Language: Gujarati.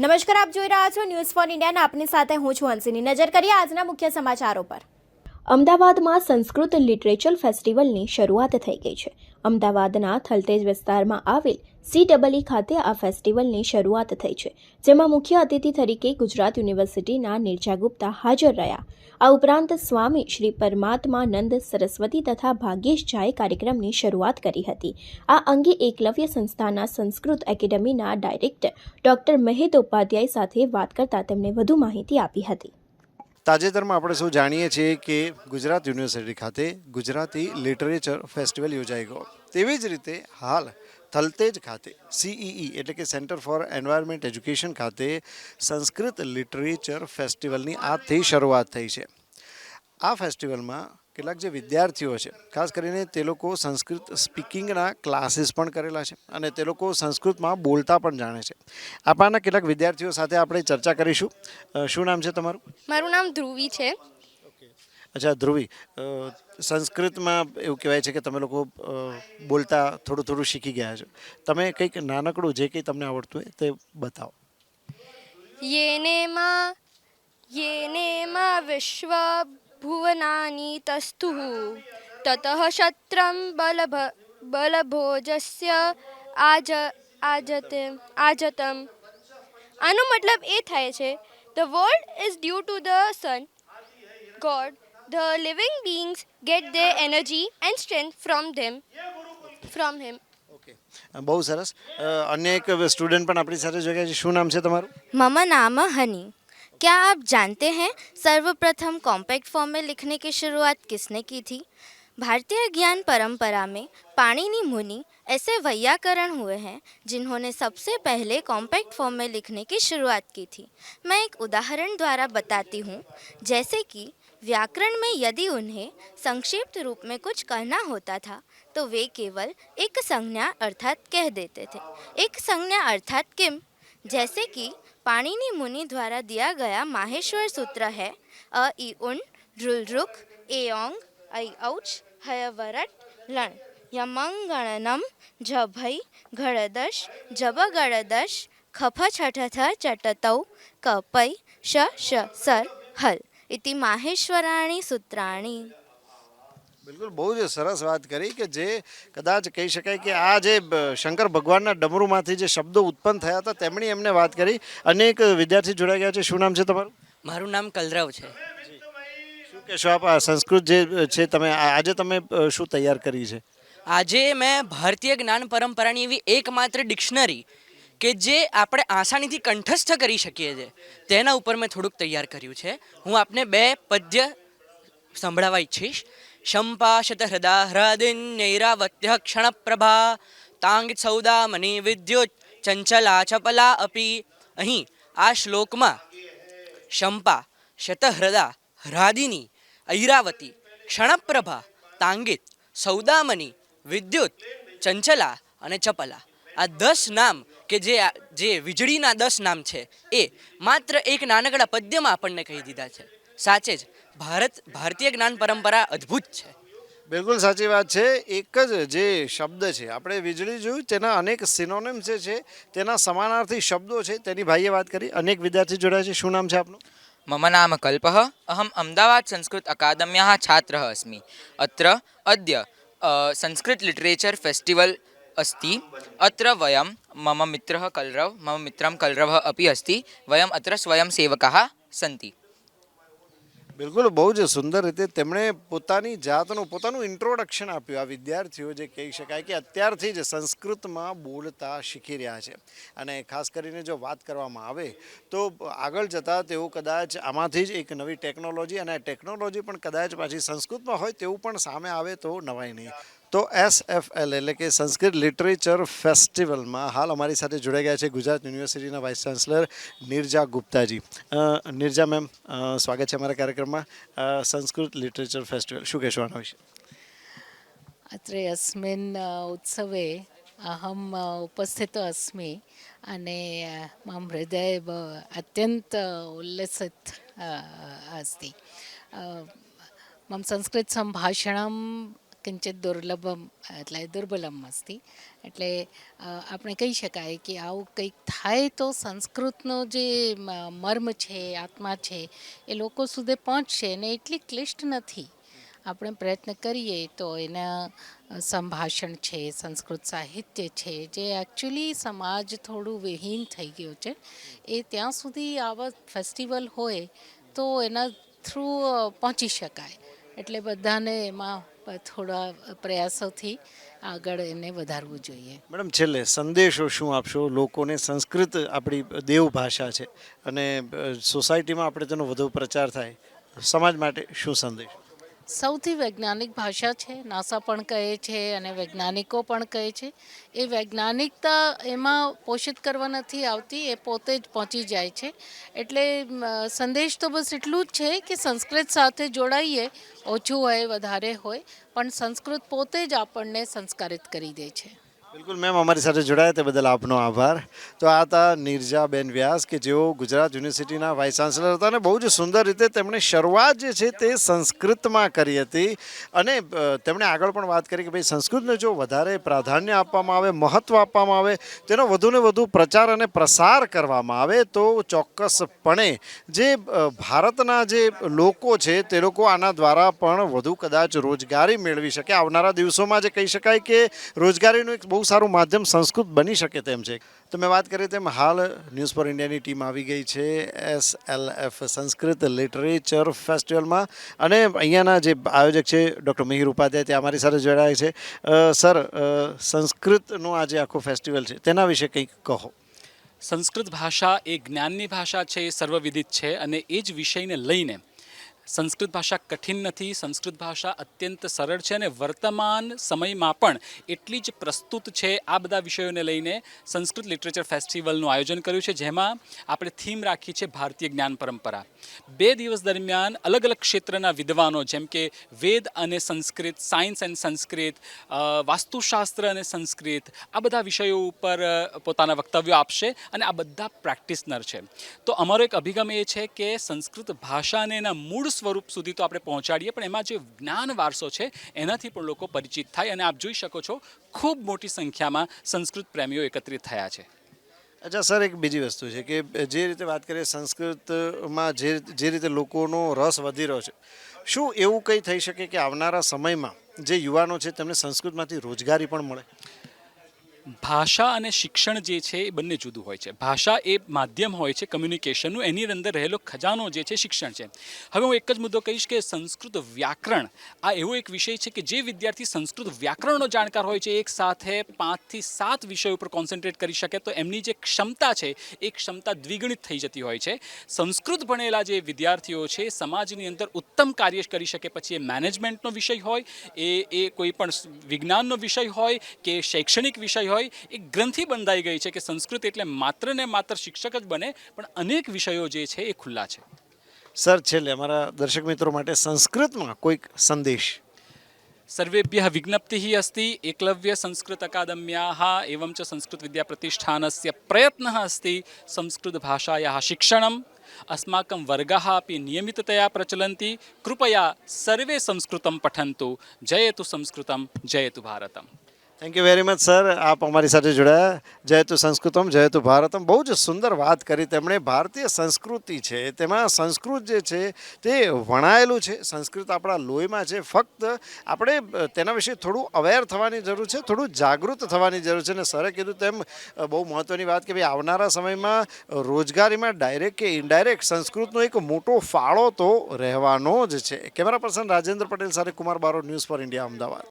નમસ્કાર, આપ જોઈ રહ્યા છો ન્યૂઝ ફોર ઇન્ડિયા અને આપની સાથે હું છું હંસિની. નજર કરીએ આજના મુખ્ય સમાચારો પર. અમદાવાદમાં સંસ્કૃત લિટરેચર ફેસ્ટિવલની શરૂઆત થઈ ગઈ છે. અમદાવાદના થલતેજ વિસ્તારમાં આવેલ CEE ખાતે આ ફેસ્ટિવલની શરૂઆત થઈ છે, જેમાં મુખ્ય અતિથિ તરીકે ગુજરાત યુનિવર્સિટીના નિર્જા ગુપ્તા હાજર રહ્યા. આ ઉપરાંત સ્વામી શ્રી પરમાત્માનંદ સરસ્વતી તથા ભાગ્યેશ ઝાએ કાર્યક્રમની શરૂઆત કરી હતી. આ અંગે એકલવ્ય સંસ્થાના સંસ્કૃત એકેડમીના ડાયરેક્ટર ડોક્ટર મહેદ ઉપાધ્યાય સાથે વાત કરતા તેમણે વધુ માહિતી આપી હતી. તાજેતરમાં આપણે સૌ જાણીએ છીએ કે ગુજરાત યુનિવર્સિટી ખાતે ગુજરાતી લિટરેચર ફેસ્ટિવલ યોજાઈ ગયો. તેવી જ રીતે હાલ થલતેજ ખાતે CEE એટલે કે સેન્ટર ફોર એન્વાયરમેન્ટ એજ્યુકેશન ખાતે સંસ્કૃત લિટરેચર ફેસ્ટિવલની આજથી શરૂઆત થઈ છે. આ ફેસ્ટિવલમાં કેટલાક જે વિદ્યાર્થીઓ છે, ખાસ કરીને તે લોકો સંસ્કૃત સ્પીકિંગના ક્લાસીસ પણ કરેલા છે અને તે લોકો સંસ્કૃતમાં બોલતા પણ જાણે છે. આપણાના કેટલાક વિદ્યાર્થીઓ સાથે આપણે ચર્ચા કરીશું. શું નામ છે તમારું? મારું નામ ધ્રુવી છે. અચ્છા ધ્રુવી, સંસ્કૃતમાં એવું કહેવાય છે કે તમે લોકો બોલતા થોડું થોડું શીખી ગયા છો. તમે કંઈક નાનકડું જે કંઈ તમને આવડતું હોય તે બતાવો. યેનેમા વિશ્વ ભુવનાની તસ્થુઃ તતઃ શત્રમ બલભોજસ્ય આજતમ. આનો મતલબ એ થાય છે, the world is due to the sun god. The living beings get their energy and strength from him. Okay, બહુ સરસ. અન્ય એક સ્ટુડન્ટ પણ આપણી સાથે જોડ્યા છે. શું નામ છે તમારું? मम नाम हनी. क्या आप जानते हैं सर्वप्रथम कॉम्पैक्ट फॉर्म में लिखने की शुरुआत किसने की थी? भारतीय ज्ञान परंपरा में पाणिनि मुनि ऐसे वैयाकरण हुए हैं जिन्होंने सबसे पहले कॉम्पैक्ट फॉर्म में लिखने की शुरुआत की थी. मैं एक उदाहरण द्वारा बताती हूँ. जैसे कि व्याकरण में यदि उन्हें संक्षिप्त रूप में कुछ कहना होता था तो वे केवल एक संज्ञा अर्थात कह देते थे. एक संज्ञा अर्थात किम. जैसे कि पाणिनि मुनि द्वारा दिया गया माहेश्वर सूत्र है अ इ उन ऋल ऋक ए ओंग ऐ औच हय वरट लण यमंगणनम झभई घड़दश जब गड़दश खफ छठथ चटतौ कपै श श सर हल इति माहेश्वराणि सूत्राणि. બિલકુલ, બહુ જ સરસ વાત કરી કે જે કદાચ કહી શકાય કે આ જે શંકર ભગવાનના ડમરૂમાંથી જે શબ્દો ઉત્પન્ન થયા હતા તેમની એમને વાત કરી. અનેક વિદ્યાર્થી જોડાઈ ગયા છે. શું નામ છે તમારું? મારું નામ કલરવ છે. શું કહેશો આપ? આ સંસ્કૃત જે છે તમે આજે તમે શું તૈયાર કરી છે? આજે મેં ભારતીય જ્ઞાન પરંપરાની એવી એકમાત્ર ડિક્શનરી કે જે આપણે આસાનીથી કંઠસ્થ કરી શકીએ છીએ તેના ઉપર મેં થોડુંક તૈયાર કર્યું છે. હું આપને બે પદ્ય સંભળાવવા ઈચ્છીશ. શંપાશત હૃદા હ્રદિન્યૈરાવત્ય ક્ષણપ્રભા તાંગિત સૌદામની વિદ્યુત ચંચલા ચપલા અપી. અહીં આ શ્લોકમાં શંપા શતહૃદા હ્રાદિની ઐરાવતી ક્ષણપ્રભા તાંગિત સૌદામની વિદ્યુત ચંચલા અને ચપલા, આ 10 નામ કે જે વીજળીના 10 નામ છે એ માત્ર એક નાનકડા પદ્યમાં આપણને કહી દીધા છે. સાચે જ ભારતીય જ્ઞાન પરંપરા અદ્ભુત છે. બિલકુલ સાચી વાત છે. એક જ જે શબ્દ છે, આપણે વીજળી જોયું, તેના અનેક સિનોનિમ્સ જે છે તેના સમાનાર્થી શબ્દો છે તેની ભાઈએ વાત કરી. અનેક વિદ્યાર્થી જોડાયા છે. શું નામ છે આપનું? मम नाम कल्पः. अहम् अहमदाबाद संस्कृत अकादम्याः छात्रः अस्मि. अत्र अद्य संस्कृत लिटरेचर फेस्टिवल् अस्ति. अत्र वयं मम मित्रं कलरवः अपि अस्ति. वयम् अत्र स्वयंसेवकाः सन्ति. બિલકુલ, બહુ જ સુંદર રીતે તેમણે પોતાનું ઇન્ટ્રોડક્શન આપ્યું. આ વિદ્યાર્થીઓ જે કહી શકાય કે અત્યારથી જ સંસ્કૃતમાં બોલતા શીખી રહ્યા છે. અને ખાસ કરીને જો વાત કરવામાં આવે તો આગળ જતાં તેઓ કદાચ આમાંથી જ એક નવી ટેકનોલોજી, અને ટેકનોલોજી પણ કદાચ પાછી સંસ્કૃતમાં હોય તેવું પણ સામે આવે તો નવાય નહીં. તો SFL એટલે કે સંસ્કૃત લિટરેચર ફેસ્ટિવલમાં હાલ અમારી સાથે જોડાઈ ગયા છે ગુજરાત યુનિવર્સિટીના vice chancellor Nirja ગુપ્તાજી. Nirja ma'am, સ્વાગત છે અમારા કાર્યક્રમમાં. સંસ્કૃત લિટરેચર ફેસ્ટિવલ, શું કહેશો આના વિશે? अत्र अस्मिन् उत्सवे अहम् उपस्थितो अस्मि અને मम हृदय अत्यन्त उल्लसित अस्ति. मम संस्कृत सम्भाषणं કિંચિત દુર્લભમ એટલે દુર્બલમ અસ્તિ. એટલે આપણે કહી શકાય કે આવું કંઈક થાય તો સંસ્કૃતનો જે મર્મ છે, આત્મા છે, એ લોકો સુધી પહોંચશે ને એટલી ક્લિષ્ટ નથી. આપણે પ્રયત્ન કરીએ તો એના સંભાષણ છે, સંસ્કૃત સાહિત્ય છે, જે એકચ્યુઅલી સમાજ થોડું વિહીન થઈ ગયું છે, એ ત્યાં સુધી આવા ફેસ્ટિવલ હોય તો એના થ્રુ પહોંચી શકાય. એટલે બધાને એમાં થોડા પ્રયાસોથી આગળ એને વધારવું જોઈએ. મેડમ છેલ્લે સંદેશો શું આપશો લોકોને? સંસ્કૃત આપણી દેવ ભાષા છે અને સોસાયટીમાં આપણે તેનો વધુ પ્રચાર થાય, સમાજ માટે શું સંદેશ? સૌથી વૈજ્ઞાનિક ભાષા છે, નાસા પણ કહે છે અને વૈજ્ઞાનિકો પણ કહે છે. એ વૈજ્ઞાનિકતા એમાં પોષિત કરવા નથી આવતી, એ પોતે જ પહોંચી જાય છે. એટલે સંદેશ તો બસ એટલું જ છે કે સંસ્કૃત સાથે જોડાઈએ, ઓછું હોય વધારે હોય, પણ સંસ્કૃત પોતે જ આપણને સંસ્કારિત કરી દે છે. બિલકુલ મેમ, અમારી સાથે જોડાયા તે બદલ આપનો આભાર. તો આ હતા નીરજાબેન વ્યાસ કે જેઓ ગુજરાત યુનિવર્સિટીના વાઇસ ચાન્સલર હતા અને બહુ જ સુંદર રીતે તેમણે શરૂઆત જે છે તે સંસ્કૃતમાં કરી હતી અને તેમણે આગળ પણ વાત કરી કે ભાઈ સંસ્કૃતને જો વધારે પ્રાધાન્ય આપવામાં આવે, મહત્ત્વ આપવામાં આવે, તેનો વધુને વધુ પ્રચાર અને પ્રસાર કરવામાં આવે તો ચોક્કસપણે જે ભારતના જે લોકો છે તે લોકો આના દ્વારા પણ વધુ કદાચ રોજગારી મેળવી શકે. આવનારા દિવસોમાં જે કહી શકાય કે રોજગારીનું એક બહુ સારું માધ્યમ સંસ્કૃત બની શકે તેમ છે. તો મેં વાત કરી તેમ હાલ ન્યૂઝ ફોર ઇન્ડિયાની ટીમ આવી ગઈ છે SLF સંસ્કૃત લિટરેચર ફેસ્ટિવલમાં અને અહીંયાના જે આયોજક છે ડૉક્ટર મિહિર ઉપાધ્યાય તે અમારી સાથે જોડાયા છે. સર, સંસ્કૃતનો આ જે આખો ફેસ્ટિવલ છે તેના વિશે કંઈક કહો. સંસ્કૃત ભાષા એ જ્ઞાનની ભાષા છે, એ સર્વવિદિત છે અને એ જ વિષયને લઈને સંસ્કૃત ભાષા કઠિન નથી. સંસ્કૃત ભાષા અત્યંત સરળ છે અને વર્તમાન સમયમાં પણ એટલી જ પ્રસ્તુત છે. આ બધા વિષયોને લઈને સંસ્કૃત લિટરેચર ફેસ્ટિવલનું આયોજન કર્યું છે, જેમાં આપણે થીમ રાખી છે ભારતીય જ્ઞાન પરંપરા. 2 દિવસ દરમિયાન અલગ અલગ ક્ષેત્રના વિદ્વાનો જેમ કે વેદ અને સંસ્કૃત, સાયન્સ એન્ડ સંસ્કૃત, વાસ્તુશાસ્ત્ર અને સંસ્કૃત, આ બધા વિષયો ઉપર પોતાના વક્તવ્યો આપશે અને આ બધા પ્રેક્ટિસનર છે. તો અમારો એક અભિગમ એ છે કે સંસ્કૃત ભાષાને એના મૂળ સ્વરૂપ સુધી તો આપણે પહોંચાડીએ, પણ એમાં જે જ્ઞાન વારસો છે એનાથી પણ લોકો પરિચિત થાય. અને આપ જોઈ શકો છો ખૂબ મોટી સંખ્યામાં સંસ્કૃત પ્રેમીઓ એકત્રિત થયા છે. અચ્છા સર, એક બીજી વસ્તુ છે કે જે રીતે વાત કરીએ સંસ્કૃતમાં જે રીતે લોકોનો રસ વધી રહ્યો છે, શું એવું કંઈ થઈ શકે કે આવનારા સમયમાં જે યુવાનો છે તેમને સંસ્કૃતમાંથી રોજગારી પણ મળે? ભાષા અને શિક્ષણ જે છે એ બંને જુદું હોય છે. ભાષા એ માધ્યમ હોય છે કમ્યુનિકેશનનું, એની અંદર રહેલો ખજાનો જે છે શિક્ષણ છે. હવે હું એક જ મુદ્દો કહીશ કે સંસ્કૃત વ્યાકરણ આ એવો એક વિષય છે કે જે વિદ્યાર્થી સંસ્કૃત વ્યાકરણનો જાણકાર હોય છે, એક સાથે 5 થી 7 વિષયો ઉપર કોન્સન્ટ્રેટ કરી શકે તો એમની જે ક્ષમતા છે એ ક્ષમતા દ્વિગુણિત થઈ જતી હોય છે. સંસ્કૃત ભણેલા જે વિદ્યાર્થીઓ છે સમાજની અંદર ઉત્તમ કાર્ય કરી શકે, પછી એ મેનેજમેન્ટનો વિષય હોય, એ કોઈ પણ વિજ્ઞાનનો વિષય હોય કે શૈક્ષણિક વિષય હોય, એક ગ્રંથિ બંધાઈ ગઈ છે કે સંસ્કૃત એટલે માત્ર ને માત્ર શિક્ષક જ બને, પણ અનેક વિષયો જે છે એ ખુલ્લા છે. સર, છેલ્લે અમારા દર્શક મિત્રો માટે સંસ્કૃતમાં કોઈક સંદેશ? સર્વેભ્યઃ વિજ્ઞપ્તિઃ અસ્તિ એકલવ્ય સંસ્કૃત અકાદમ્યાઃ એવં ચ સંસ્કૃત વિદ્યા પ્રતિષ્ઠાનસ્ય પ્રયત્નઃ અસ્તિ સંસ્કૃત ભાષાયાઃ શિક્ષણम् अस्माकं वर्गाः अपि नियमिततया प्रचलन्ति. कृपया सर्वे संस्कृतं पठन्तु. जयतु संस्कृतं, जयतु भारतम्. Thank you very much sir, આપ અમારી સાથે જોડાયા. જયતુ સંસ્કૃતમ, જયતુ ભારતમ. બહુ જ સુંદર વાત કરી તેમણે. ભારતીય સંસ્કૃતિ છે તેમાં સંસ્કૃત જે છે તે વણાયેલું છે, સંસ્કૃત આપણા લોહીમાં છે. ફક્ત આપણે તેના વિશે થોડું અવેર થવાની જરૂર છે, થોડું જાગૃત થવાની જરૂર છે. અને સરે કીધું તેમ બહુ મહત્ત્વની વાત કે ભાઈ આવનારા સમયમાં રોજગારીમાં ડાયરેક્ટ કે ઇનડાયરેક્ટ સંસ્કૃતનો એક મોટો ફાળો તો રહેવાનો જ છે. કેમેરા પર્સન રાજેન્દ્ર પટેલ સાથે Kumar Barot, news four India, Ahmedabad.